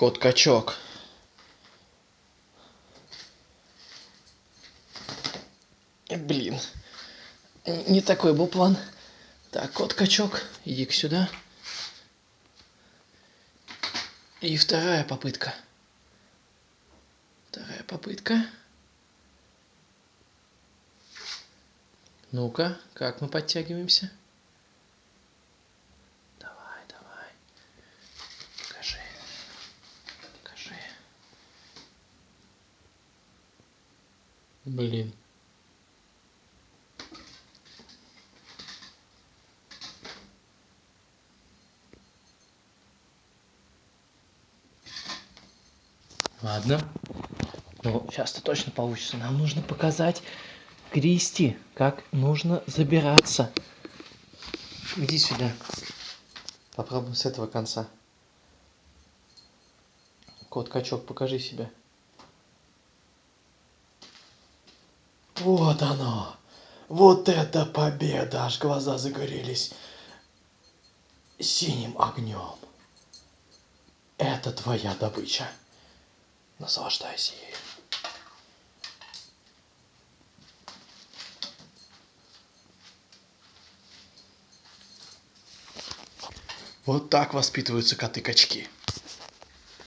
Кот-качок. Блин. Не такой был план. Так, кот-качок, иди-ка сюда. И вторая попытка. Вторая попытка. Ну-ка, как мы подтягиваемся? Давай, давай. Покажи. Покажи. Блин. Ладно. Ну, сейчас-то точно получится. Нам нужно показать Кристи, как нужно забираться. Иди сюда. Попробуем с этого конца. Кот-качок, покажи себя. Вот оно. Вот это победа. Аж глаза загорелись синим огнем. Это твоя добыча. Наслаждайся ею. Вот так воспитываются коты-качки.